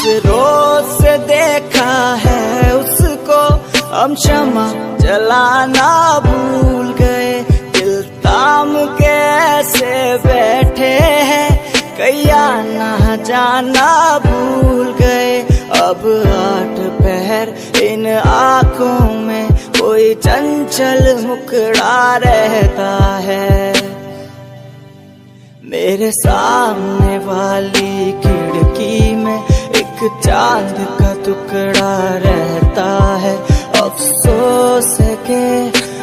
रोज से देखा है उसको, हम क्षमा जलाना भूल गए। दिल थाम के ऐसे बैठे हैं, कहीं आना जाना भूल गए। अब 8 पहर इन आँखों में कोई चंचल मुखड़ा रहता है। मेरे सामने वाली खिड़की में एक चांद का टुकड़ा रहता है। अफसोस है कि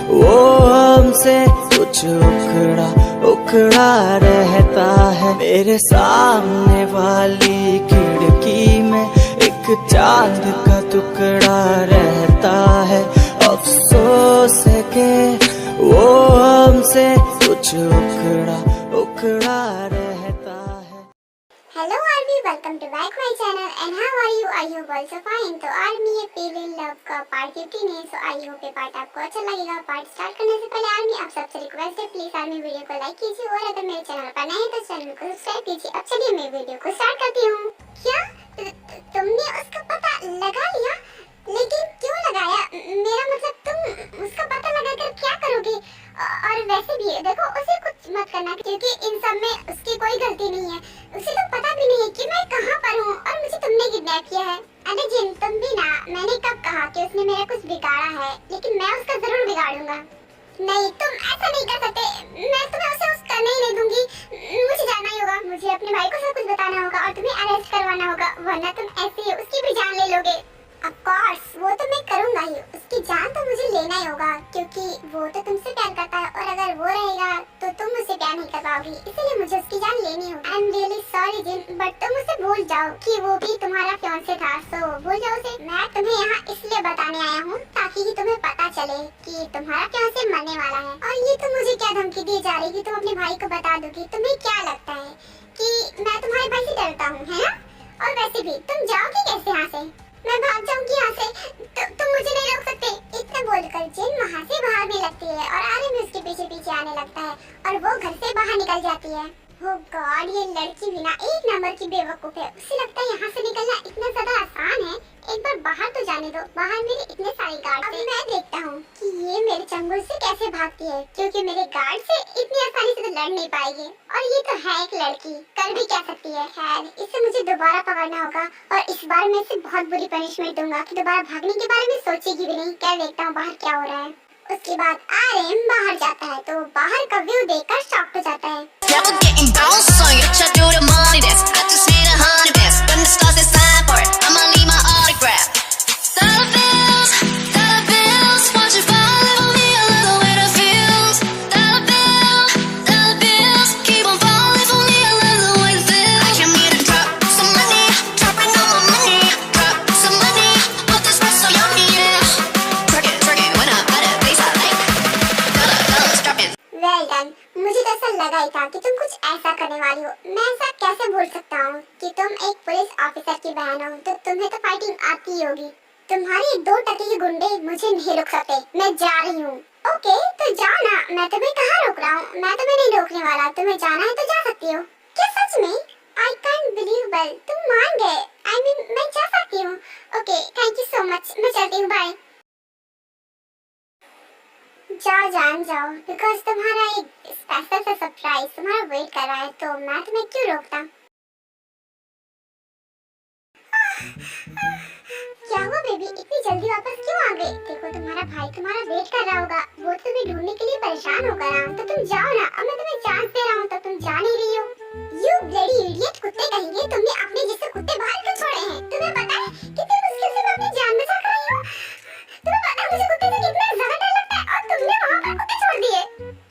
वो हमसे कुछ उखड़ा रहता है। मेरे सामने वाली खिड़की में एक चांद का टुकड़ा रहता है। अफसोस है कि वो हमसे कुछ उखड़ा रहता है। Hello army, welcome to back my channel and how are you? I hope also fine. तो आर्मी ये फेल इन लव का पार्ट 15 है, सो आई होप ये पार्ट आपको अच्छा लगेगा। पार्ट स्टार्ट करने से पहले आर्मी आप सबसे रिक्वेस्ट है, प्लीज आर्मी वीडियो को लाइक कीजिए और अगर मेरे चैनल पर नए हैं तो चैनल को सब्सक्राइब कीजिए। अब चलिए मैं वीडियो को स्टार्ट करती हूँ। क्या तुमने उसका पता लगा लिया? लेकिन क्यों लगाया? मेरा मतलब तुम उसका पता लगाकर क्या करोगे? और वैसे भी देखो, उसे कुछ मत करना क्योंकि इन सब में उसकी कोई गलती नहीं है। उसे तो पता भी नहीं है कि मैं कहाँ पर हूँ और मुझे तुमने किडनैप किया है। अरे जिन, तुम भी ना, मैंने कब कहा कि उसने मेरा कुछ बिगाड़ा है, लेकिन मैं उसका जरूर बिगाड़ूंगा। नहीं, तुम ऐसा नहीं कर सकते। मैं तुम्हें उसे कुछ करने ही नहीं दूंगी। मुझे जाना ही होगा, मुझे अपने भाई को सब कुछ बताना होगा और तुम्हें अरेस्ट करवाना होगा, वरना तुम ऐसे उसकी भी जान ले लोगे। Of course, वो तो मैं करूँगा ही। उसकी जान तो मुझे लेना ही होगा क्योंकि वो तो तुमसे प्यार करता है और अगर वो रहेगा तो तुम उसे प्यार नहीं कर पाओगी, इसलिए मुझे उसकी जान लेनी होगी। I am really sorry Jin, but तुम उसे भूल जाओ कि वो भी तुम्हारा फियांसे था, सो भूल जाओ उसे। मैं तुम्हें यहाँ इसलिए बताने आया हूँ ताकि तुम्हें पता चले कि तुम्हारा फियांसे मरने वाला है। और ये तुम मुझे क्या धमकी दी जा रही कि तुम अपने भाई को बता दोगी? तुम्हें क्या लगता है कि मैं तुम्हारे भाई से डरता हूँ, है ना? और वैसे भी तुम जाओगे कैसे यहाँ से? मैं भाग जाऊंगी यहाँ से, तुम मुझे नहीं रोक सकते। इतना बोलकर जिन वहाँ से भागने लगती है और आर्यन भी उसके पीछे पीछे आने लगता है और वो घर से बाहर निकल जाती है। ओह गॉड, ये लड़की भी ना एक नंबर की बेवकूफ है। उसे लगता है यहाँ से निकलना इतना ज्यादा आसान है। एक बार बाहर तो जाने दो, बाहर मेरे इतने सारे गार्ड हैं। मैं देखता हूँ कि ये मेरे चंगुल से कैसे भागती है, क्योंकि मेरे गार्ड से इतनी आसानी से तो लड़ नहीं पाएगी। और ये तो है एक लड़की, कर भी क्या सकती है। खैर, इसे मुझे दोबारा पकड़ना होगा और इस बार मैं इसे बहुत बुरी पनिशमेंट दूंगा कि दोबारा भागने के बारे में सोचेगी भी नहीं। क्या देखता हूँ बाहर क्या हो रहा है। उसके बाद आर्यन बाहर जाता है तो बाहर का व्यू देखकर शॉक हो जाता है। मुझे तो ऐसा लगा ही था कि तुम कुछ ऐसा करने वाली हो। मैं ऐसा कैसे भूल सकता हूँ कि तुम एक पुलिस ऑफिसर की बहन हो, तो तुम्हें तो फाइटिंग आती ही होगी। तुम्हारे 2 टके के गुंडे मुझे नहीं रोक सकते। मैं जा रही हूँ। ओके, तो जाओ ना, मैं तुम्हें कहाँ रोक रहा हूँ। मैं तुम्हें नहीं रोकने वाला। तुम्हें जाना है तो जा सकती हो। क्या सच में? आई कांट बिलीवेबल, तुम मान गए। आई मीन, मैं जा सकती हूँ। Okay, thank you so much. मैं चलती हूँ, बाय। जाओ जान जाओ, बिकॉज तुम्हारा एक स्पेशल सा सरप्राइज तुम्हारा वेट कर रहा है, तो मैं तुम्हें क्यों रोकता। क्या हुआ बेबी, इतनी जल्दी वापस क्यों आ गए? देखो तुम्हारा भाई तुम्हारा वेट कर रहा होगा, वो तुम्हें ढूंढने के लिए परेशान होगा ना, तो तुम जाओ ना। अब मैं तुम्हें चांस दे रहा हूँ तो तुम जा नहीं रही हो। यू ब्लडी इडियट, कुत्ते कहेंगे, तुमने अपने जैसे कुत्ते बाहर क्यों छोड़े हैं? तुम्हें पता है कितनी मुश्किल से मैं अपनी जान बचा कर आई हूँ? तुम्हें पता है मुझे कुत्ते से कितना ज्यादा डर लगता है और तुमने वहाँ पर कुत्ते छोड़ दिए।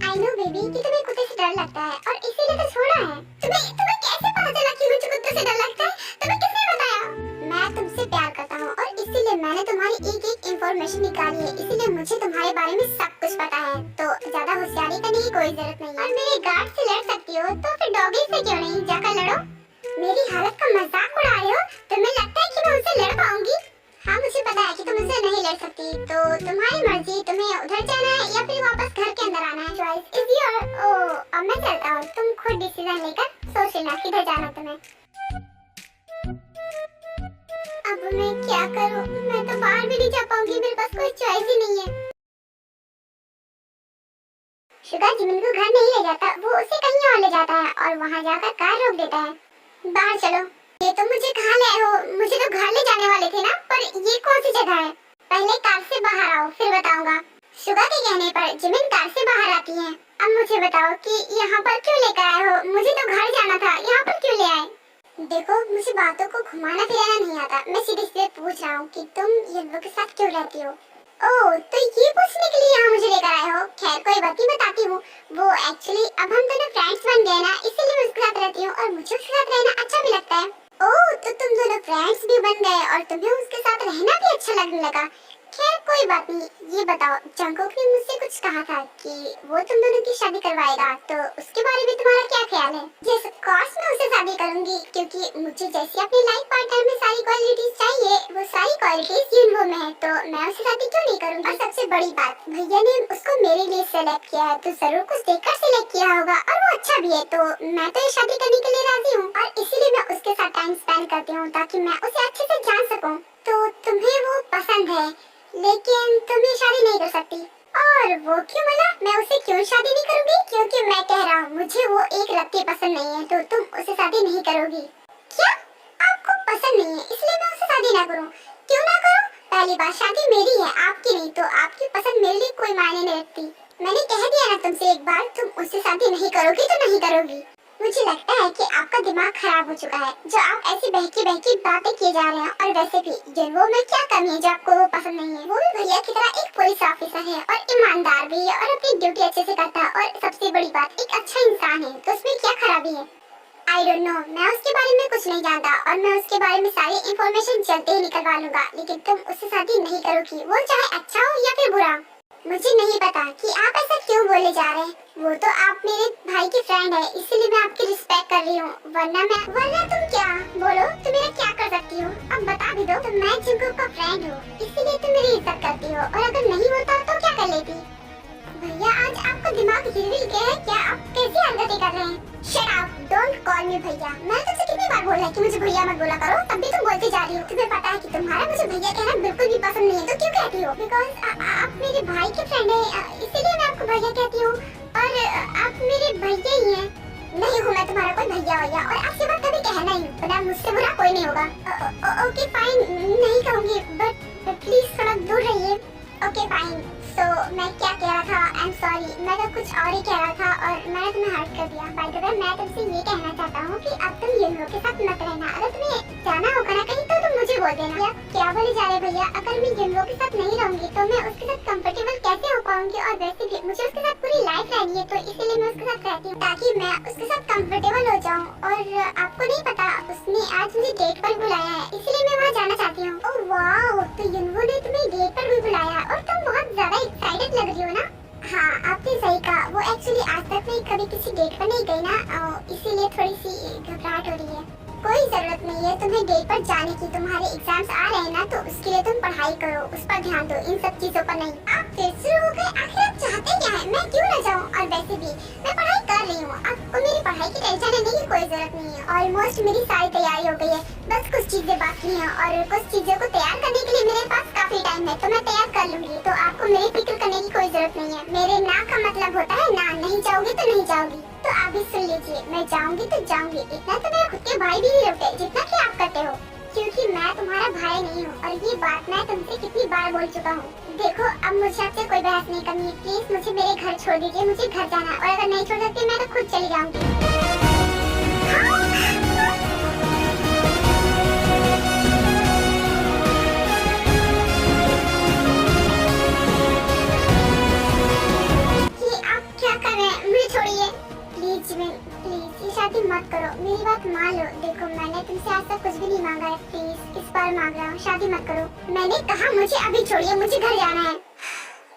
आई नो बेबी कि तुम्हें कुत्ते से डर लगता है और इसीलिए तो छोड़ा है। तुम्हें कैसे पता चला कि मुझे कुत्ते से डर लगता है? तुम्हें किसने बताया? मैं तुमसे प्यार करता हूँ और इसीलिए मैंने तुम्हारी एक इंफॉर्मेशन निकाली है, इसीलिए मुझे तुम्हारे बारे में सब कुछ पता है। तो ज्यादा होशियारी करने की कोई जरूरत नहीं है। और मेरे गार्ड से लड़ सकती हो तो फिर डॉगी से क्यों नहीं जाकर लड़ो? मेरी हालत का मजाक उड़ा रहे हो? तुम्हें लगता है कि मैं उनसे लड़ पाऊंगी? हाँ, मुझे पता है कि तुम उससे नहीं लड़ सकती, तो तुम्हारी मर्जी, तुम्हें उधर जाना है या फिर वापस घर के अंदर आना है। Choice is your. ओह, अब मैं चलता हूँ, तुम खुद डिसीजन लेकर सोच लेना किधर जाना तुम्हें। अब मैं क्या करूं? मैं तो बाहर भी नहीं जा पाऊंगी, मेरे पास कोई चॉइस ही नहीं है। शुगर जिमिन को घर नहीं ले जाता, वो उसे कहीं और ले जाता है और वहाँ जाकर कार रोक देता है। बाहर चलो। ये तो मुझे कहाँ ले आए हो? मुझे तो घर ले जाने वाले थे ना, पर ये कौन सी जगह है? पहले कार से बाहर आओ, फिर बताऊंगा। शुगर के कहने पर जिमिन कार से बाहर आती है। अब मुझे बताओ कि यहाँ पर क्यों लेकर आए हो? मुझे तो घर जाना था, यहाँ पर क्यों ले आए? देखो, मुझे बातों को घुमाना फिराना नहीं आता। मैं सीधे सीधे पूछ रहा हूँ कि तुम ये लोग के साथ क्यों रहती हो? ओह, तो ये पूछने के लिए यहाँ मुझे लेकर आए हो? खैर कोई बात नहीं, बताती हूँ। वो एक्चुअली अब हम दोनों फ्रेंड्स बन गए ना, इसीलिए मैं उसके साथ रहती हूँ और मुझे उसके साथ रहना अच्छा भी लगता है। ओह, तो तुम दोनों फ्रेंड्स भी बन गए और तुम्हें उसके साथ रहना भी अच्छा लगने लगा। खैर कोई बात नहीं, ये बताओ, जंगकोक ने मुझसे कुछ कहा था कि वो तुम दोनों की शादी करवाएगा, तो उसके बारे में तुम्हारा क्या ख्याल है? यस ऑफ कोर्स, मैं उससे शादी करूंगी, क्योंकि मुझे जैसी अपनी लाइफ पार्टनर में सारी क्वालिटीज चाहिए, वो सारी क्वालिटीज युनवो में है, तो मैं उससे शादी क्यों नहीं करूंगी? और सबसे बड़ी बात, भैया ने उसको मेरे लिए सेलेक्ट किया है, तो जरूर कुछ देखकर सेलेक्ट किया होगा और वो अच्छा भी है, तो मैं तो ये शादी करने के लिए राजी हूँ और इसीलिए मैं उसके साथ टाइम स्पेंड करती हूँ ताकि मैं उसे अच्छे से जान सकूँ। तो तुम्हें वो पसंद है, लेकिन तुम ये शादी नहीं कर सकती। और वो क्यों? मतलब मैं उसे क्यों शादी नहीं करूंगी? क्योंकि मैं कह रहा हूँ मुझे वो एक रत्ती पसंद नहीं है, तो तुम उसे शादी नहीं करोगी। क्या? आपको पसंद नहीं है इसलिए मैं उसे शादी ना करूँ? क्यों ना करूँ? पहली बात, शादी मेरी है, आपकी नहीं, तो आपकी पसंद मेरे लिए कोई मायने नहीं रखती। मैंने कह दिया ना तुमसे एक बार, तुम उससे शादी नहीं करोगी तो नहीं करोगी। मुझे लगता है कि आपका दिमाग खराब हो चुका है, जो आप ऐसी बहकी बहकी बातें किए जा रहे हैं। और वैसे भी जिनवो में क्या कमी है जो आपको वो पसंद नहीं है? वो भी भैया की तरह एक पुलिस ऑफिसर है और ईमानदार भी है और अपनी ड्यूटी अच्छे से करता है, और सबसे बड़ी बात, एक अच्छा इंसान है, तो उसमें क्या खराबी है? आई डोंट नो, मैं उसके बारे में कुछ नहीं जानता और मैं उसके बारे में सारी इंफॉर्मेशन जल्दी ही निकलवा लूंगा, लेकिन तुम उससे शादी नहीं करोगी, वो चाहे अच्छा हो या फिर बुरा। मुझे नहीं पता कि आप ऐसा क्यों बोले जा रहे हैं। वो तो आप मेरे भाई की फ्रेंड है, इसीलिए मैं आपकी रिस्पेक्ट कर रही हूँ, वरना तुम क्या बोलो, तुम मेरा क्या कर सकती हो? अब बता भी दो। तो मैं जंगकोक का फ्रेंड हूँ, इसीलिए तुम मेरी इज्जत करती हो, और अगर नहीं होता तो क्या कर लेती? भैया, आज आपका दिमाग हिल गया है क्या? आप कैसी हरकतें कर रहे हैं? शट अप, डोंट कॉल मी भैया। मैं तुमसे कितनी बार बोला है कि मुझे भैया मत बोला करो, तब भी तुम बोलती जा रही हो। तुम्हें पता है कि तुम्हारा मुझे भैया कहना बिल्कुल भी पसंद नहीं है, तो क्यों कहती हो? बिकॉज आप मेरे भाई के फ्रेंड है, इसीलिए मैं आपको भैया कहती हूँ, और आप मेरे भैया ही हैं। नहीं हूँ मैं तुम्हारा कोई भैया भैया, और आपसे बात कभी कहना ही, वरना मुझसे बुरा कोई नहीं होगा। ओके फाइन, नहीं कहूँगी, बट प्लीज थोड़ा दूर रहिए। Okay fine. तो मैं क्या कह रहा था? आई एम सॉरी, मैं तो कुछ और ही कह रहा था और मैंने तुम्हें हर्ट कर दिया। बाय द वे, मैं तुमसे ये कहना चाहता हूँ कि अब तुम युनवो के साथ मत रहना। अगर तुम्हें जाना होगा ना कहीं, तो तुम मुझे बोल देना। या क्या बोले जा रहे भैया? अगर मैं युनवो के साथ नहीं रहूंगी तो मैं उसके साथ कंफर्टेबल कैसे हो पाऊंगी? और वैसे भी मुझे उसके साथ पूरी लाइफ रहनी है, तो इसीलिए मैं उसके साथ रहती हूँ, ताकि मैं उसके साथ कंफर्टेबल हो जाऊँ। और आपको नहीं पता, उसने आज मुझे डेट पर बुलाया है, इसीलिए मैं वहाँ जाना चाहती हूँ। ओह वाओ, तो युनवो ने तुम्हें डेट पर भी बुलाया और तुम बहुत ज्यादा एक्साइटेड लग रही हो ना? हाँ, आपने सही कहा। वो एक्चुअली आज तक मैं कभी किसी डेट पर नहीं गई ना, इसीलिए थोड़ी सी घबराहट हो रही है। कोई जरूरत नहीं है तुम्हें डेट पर जाने की, तुम्हारे एग्जाम्स आ रहे हैं ना, तो उसके लिए तुम पढ़ाई करो, उस पर ध्यान दो, इन सब चीजों पर नहीं। आप फिर शुरू हो गए? आखिर आप चाहते क्या है? मैं क्यों न जाऊँ? और वैसे भी मैं पढ़ाई कर रही हूँ, आपको मेरी पढ़ाई की टेंशन लेने की कोई जरूरत नहीं है। ऑलमोस्ट मेरी सारी तैयारी हो गई है, बस कुछ चीजें बाकी हैं, और कुछ चीजों को तैयार करने के लिए मेरे पास काफी टाइम है, तो मैं तैयार कर लूंगी। तो आपको मेरी फिक्र करने की कोई जरूरत नहीं है। मेरे ना का मतलब होता है ना, नहीं जाओगी तो नहीं जाओगी। तो आप भी सुन लीजिए, मैं जाऊंगी तो जाऊंगी, इतना तो मेरे खुद के भाई भी नहीं रुकते जितना कि आप करते हो, क्योंकि मैं तुम्हारा भाई नहीं हूँ, और ये बात मैं तुमसे कितनी बार बोल चुका हूँ। देखो, अब मुझे आपसे कोई बहस नहीं करनी है, प्लीज मुझे मेरे घर छोड़ दीजिए, मुझे घर जाना है, और अगर नहीं छोड़ सकती मैं तो खुद चली जाऊंगी। शादी मत करो, मेरी बात मान लो। देखो, मैंने तुमसे आज तक कुछ भी नहीं मांगा है, प्लीज इस बार मांग रहा हूँ, शादी मत करो। मैंने कहा मुझे अभी छोड़िए, मुझे घर जाना है।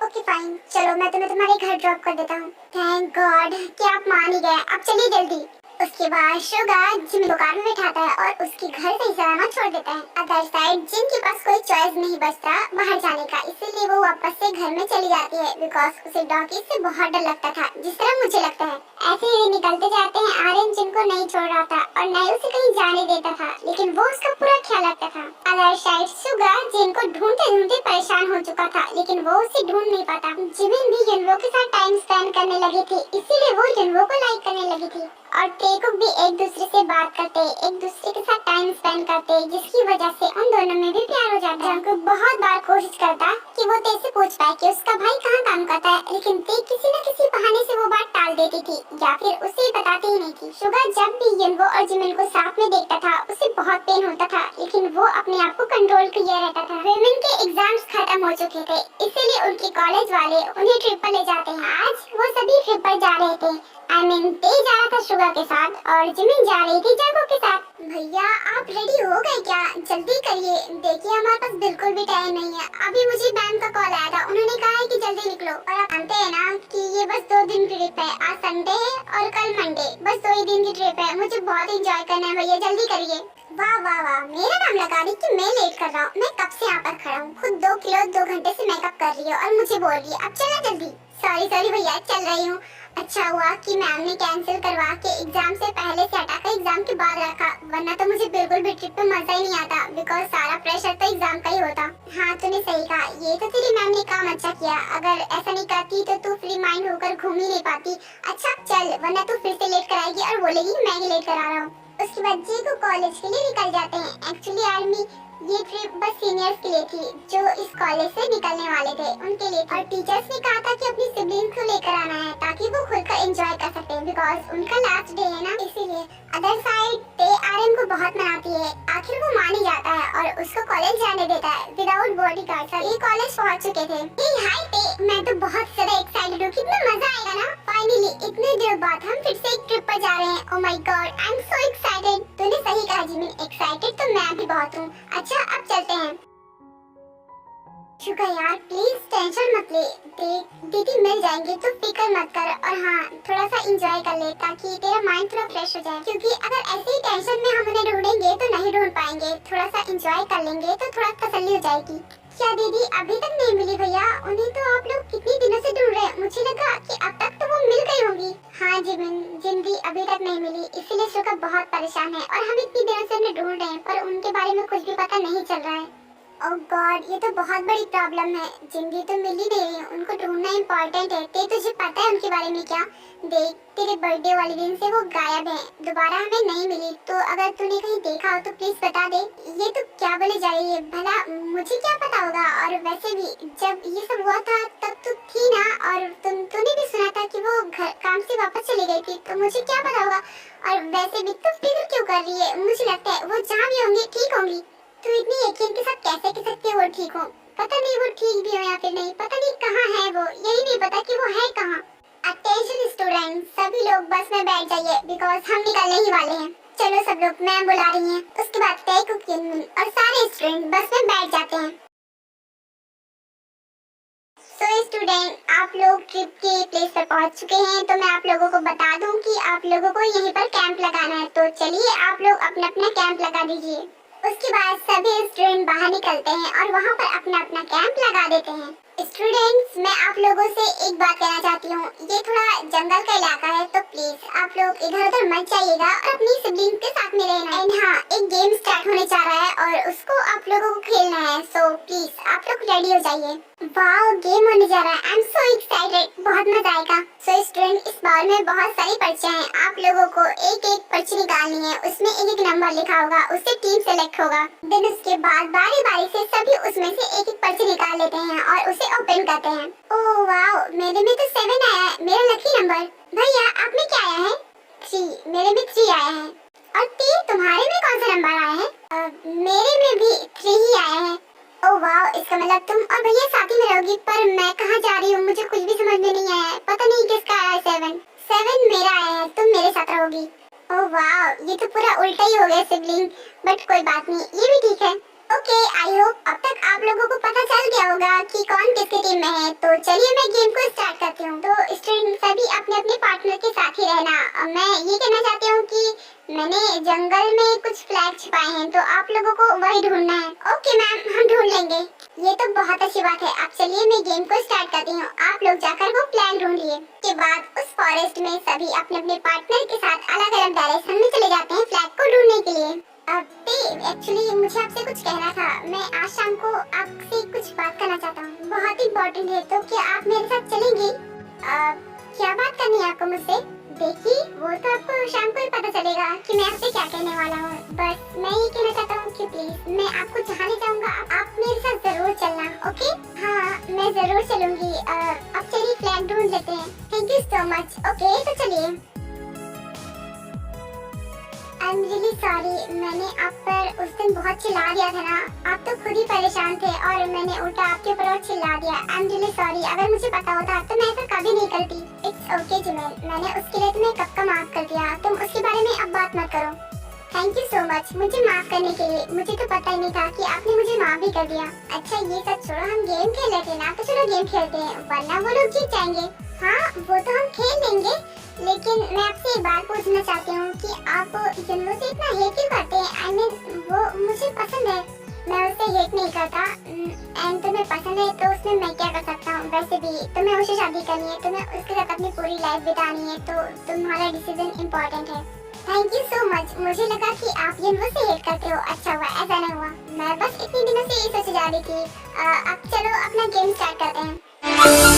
ओके फाइन, चलो मैं तुम्हें तुम्हारे घर ड्रॉप कर देता हूँ। थैंक गॉड कि आप मान ही गए। अब चलिए जल्दी। उसके बाद शुगर जिम दुकान में बैठाता है और उसकी घर से सलामत छोड़ देता है। अदर साइड जिम के पास कोई चॉइस नहीं बचता बाहर जाने का, इसीलिए वो वापस से घर में चली जाती है, बिकॉज उसे डॉगी से बहुत डर लगता था, जिस तरह मुझे लगता है। ऐसे ही निकलते जाते हैं, आर्यन जिम को नहीं छोड़ रहा था और न ही उसे कहीं जाने देता था, लेकिन वो उसका पूरा ख्याल रखता था। अदर साइड शुगा जिनको ढूंढते ढूंढते परेशान हो चुका था, लेकिन वो उसे ढूंढ नहीं पाता। जिमिन भी युनवो के साथ टाइम स्पेंड करने लगे थे, इसीलिए वो युनवो को लाइक करने लगी थी। और टेकुक भी एक दूसरे से बात करते, एक दूसरे के साथ टाइम स्पेंड करते, जिसकी वजह से उन दोनों में भी प्यार हो जाता। जंकुक बहुत बार कोशिश करता कि वो ते से पूछ पाए कि उसका भाई कहाँ काम करता है, लेकिन ते किसी न किसी बहाने से वो बात टाल देती थी या फिर उसे बताती ही नहीं थी। शुगा जब भी युनवो और जिमिन को साथ में देखता था उसे बहुत पेन होता था, लेकिन वो अपने आप को कंट्रोल किए रहता था। विमेन के एग्जाम्स खत्म हो चुके थे, इसीलिए उनके कॉलेज वाले उन्हें ट्रिप पर ले जाते हैं। आज वो सभी ट्रिप पर जा रहे थे। ते जा रहा था शुगा के साथ और जिमिन जा रही थी जंकुक के साथ। भैया आप रेडी हो गए क्या? जल्दी करिए, देखिए हमारे पास बिल्कुल भी टाइम नहीं है। अभी मुझे मैम का कॉल आया था, उन्होंने कहा है कि जल्दी निकलो। और आप जानते हैं ना कि ये बस 2 दिन की ट्रिप है, आज संडे है और कल मंडे, बस 2 ही दिन की ट्रिप है। मुझे बहुत एंजॉय करना है भैया, जल्दी करिए। वाह वाह वाह, मेरा नाम लगा रही कि मैं लेट कर रहा हूँ। मैं कब से यहाँ पर खड़ा हूँ, खुद 2 किलो 2 घंटे से मेकअप कर रही है और मुझे बोल रही है अब चला जल्दी। सॉरी भैया, चल रही हूँ। अच्छा हुआ कि मैम ने कैंसिल करवा के एग्जाम से पहले से हटाकर एग्जाम के बाद रखा, वरना तो मुझे बिल्कुल भी ट्रिप पे मजा ही नहीं आता, बिकॉज सारा प्रेशर तो एग्जाम का ही होता। हाँ तूने सही कहा, ये तो तेरी मैम ने काम अच्छा किया। अगर ऐसा नहीं करती तो तू फ्री माइंड होकर घूम ही नहीं पाती। अच्छा चल, वरना तू फिर से लेट कराएगी और बोलेगी मैं ही लेट करा रहा हूँ। उसके बाद जी को कॉलेज के लिए निकल जाते हैं। एक्चुअली आर्मी ये ट्रिप बस सीनियर्स के लिए थी जो इस कॉलेज से निकलने वाले थे, उनके लिए। और टीचर्स ने कहा था कि अपनी सिबलिंग्स को लेकर आना है ताकि वो खुलकर एंजॉय कर सकते हैं, बिकॉज उनका लास्ट डे है ना, इसीलिए। अदर साइड ते आर्यन को बहुत मनाती है, आखिर वो मान ही जाता है और उसको कॉलेज जाने देता है विदाउट बॉडीगार्ड। ये कॉलेज पहुंच चुके थे। हाय ते, मैं तो बहुत ज्यादा एक्साइटेड हूँ, कितना मजा आएगा ना। फाइनली इतने देर बाद हम फिर से एक ट्रिप पर जा रहे हैं। Oh my God, I am so excited. तूने सही कहा जिमिन, एक्साइटेड तो मैं भी बहुत हूँ। अच्छा अब चलते हैं। शुगा यार प्लीज टेंशन मत ले, दीदी मिल जाएंगे तो फिक्र मत कर। और हाँ थोड़ा सा एंजॉय कर ले ताकि तेरा माइंड थोड़ा फ्रेश हो जाए, क्योंकि अगर ऐसे ही टेंशन में हम उन्हें ढूंढेंगे तो नहीं ढूंढ पाएंगे। थोड़ा सा एंजॉय कर लेंगे तो थोड़ा तसल्ली हो जाएगी। क्या दीदी अभी तक नहीं मिली भैया? उन्हें तो आप लोग कितने दिनों से ढूंढ रहे हैं, मुझे लगा कि अब तक तो वो मिल गई होंगी। हाँ जिमिन भी अभी तक नहीं मिली, इसीलिए शुगा बहुत परेशान है और हम इतनी दिनों से उन्हें ढूंढ रहे हैं पर उनके बारे में कुछ भी पता नहीं चल रहा है। ओह गॉड, ये तो बहुत बड़ी प्रॉब्लम है। जिंदगी तो मिल ही नहीं रही, उनको ढूंढना इम्पोर्टेंट है। ते तुझे पता है उनके बारे में क्या? देख तेरे बर्थडे वाले दिन से वो गायब है, दोबारा हमें नहीं मिली। तो अगर तूने कहीं देखा हो तो प्लीज बता दे। ये तो क्या बोले जा रही है, भला मुझे क्या पता होगा। और वैसे भी जब ये सब हुआ था तब तू थी ना, और तूने भी सुना था कि वो घर काम से वापस चली गई थी, तो मुझे क्या पता होगा। और वैसे भी तू फिक्र क्यों कर रही है? मुझे लगता है वो जहाँ भी होंगी ठीक होंगी। तू इतनी यकीन के साथ कैसे कह सकती है वो ठीक हो? पता नहीं वो ठीक भी हो या फिर नहीं, पता नहीं कहाँ है वो, यही नहीं पता कि वो है कहाँ। अटेंशन स्टूडेंट, सभी लोग बस में बैठ जाइए बिकॉज हम निकलने ही वाले हैं। चलो सब लोग, मैम बुला रही हैं। उसके बाद टेकुक और सारे स्टूडेंट बस में बैठ जाते हैं। तो स्टूडेंट आप लोग ट्रिप के प्लेस पर पहुंच चुके हैं, तो मैं आप लोगों को बता दूं कि आप लोगों को यहीं पर कैंप लगाना है। तो चलिए आप लोग अपना अपना कैंप लगा दीजिए। उसके बाद सभी स्टूडेंट बाहर निकलते हैं और वहाँ पर अपना अपना कैंप लगा देते हैं। स्टूडेंट्स मैं आप लोगों से एक बात कहना चाहती हूँ, ये थोड़ा जंगल का इलाका है तो प्लीज आप लोग इधर उधर मत जाइएगा और अपनी सिबलिंग के साथ में रहना। एंड हाँ, एक गेम स्टार्ट होने जा रहा है और उसको आप लोगों को खेलना है, सो प्लीज आप लोग रेडी हो जाइए। वाओ, गेम होने जा रहा है, आई एम सो एक्साइटेड, बहुत मजा आएगा। सो स्टूडेंट इस बार में बहुत सारी पर्चियां हैं, आप लोगों को एक एक पर्ची निकालनी है, उसमें एक एक नंबर लिखा होगा, उससे टीम सेलेक्ट होगा। देन उसके बाद बारी बारी से सभी उसमें से एक एक पर्ची निकाल लेते हैं और उसे ओपन करते हैं। ओह वाओ, मेरे में तो 7 आया है, मेरा लकी नंबर। भैया आप में क्या आया है? 3, मेरे में 3 आया है। और 3 तुम्हारे में कौन सा नंबर आया है? मेरे में भी 3 ही आया है। ओह वाओ, इसका मतलब तुम और भैया साथ ही में रहोगी, पर मैं कहाँ जा रही हूँ मुझे कुछ भी समझ में नहीं आया है। पता नहीं किसका आया है 7 मेरा आया है, तुम मेरे साथ रहोगी। ओह वाओ, ये तो पूरा उल्टा ही हो गया सिबलिंग, बट कोई बात नहीं, ये भी ठीक है। ओके, आई होप अब तक आप लोगों को पता चल गया होगा कि कौन किसकी टीम में है। तो चलिए मैं गेम को स्टार्ट करती हूँ। तो स्टूडेंट सभी अपने अपने पार्टनर के साथ ही रहना। मैं ये कहना चाहती हूँ कि मैंने जंगल में कुछ फ्लैग छिपाए हैं, तो आप लोगों को वही ढूंढना है। ओके मैम, हम ढूंढ लेंगे। ये तो बहुत अच्छी बात है। अब चलिए मैं गेम को स्टार्ट करती हूँ, आप लोग जाकर वो फ्लैग ढूंढिए। के बाद उस फॉरेस्ट में सभी अपने अपने पार्टनर के साथ अलग अलग डायरेक्शन में चले जाते हैं फ्लैग को ढूंढने के लिए। बेब, एक्चुअली मुझे आपसे कुछ कहना था। मैं आज शाम को आपसे कुछ बात करना चाहता हूँ, बहुत इम्पोर्टेंट है। तो क्या आप मेरे साथ चलेंगी? क्या बात करनी है आपको मुझसे? देखिए, वो तो आपको शाम को ही पता चलेगा कि मैं आपसे क्या कहने वाला हूँ। बस मैं ये कहना चाहता हूँ कि प्लीज, मैं आपको जहाँ ले जाऊँगा आप मेरे साथ जरूर चलना, ओके? हाँ, मैं जरूर चलूंगी। अब चलिए फ्लैट ढूंढ लेते हैं। Thank you so much. Okay, तो चलिए। आई एम रियली सॉरी, मैंने आप पर उस दिन बहुत चिल्ला दिया था ना। आप तो खुद ही परेशान थे और मैंने उल्टा आपके ऊपर और चिल्ला दिया। आई एम रियली सॉरी। अगर मुझे पता होता तो मैं ऐसा कभी नहीं करती। इट्स ओके जिमेल, मैंने उसके लिए तुम्हें कब का माफ कर दिया। तुम उसके बारे में अब बात मत करो। थैंक यू सो मच मुझे माफ करने के लिए। मुझे तो पता ही नहीं था कि आपने मुझे माफ भी कर दिया। अच्छा, ये सब छोड़ो, हम गेम खेल रहे थे ना, तो चलो गेम खेलते हैं, वरना वो लोग जीत जाएंगे। हाँ, वो तो हम खेल लेंगे, लेकिन मैं आपसे एक बात पूछना चाहती हूँ कि आप जुन्नू से इतना हेट क्यों करते हैं? आई मीन, वो मुझे पसंद है, मैं उससे हेट नहीं करता। एंड तुम्हें पसंद है तो उसमें मैं क्या कर सकता हूँ? वैसे भी तुम्हें उससे शादी करनी है, तुम्हें उसके साथ अपनी पूरी लाइफ बितानी है, तो तुम्हारा डिसीजन इम्पोर्टेंट है। Thank you so much. मुझे लगा कि आप ये मुझसे हेट करते हो। अच्छा हुआ ऐसा नहीं हुआ, मैं बस इतने दिनों से ये सोच जा रही थी। अब चलो अपना गेम स्टार्ट करते हैं।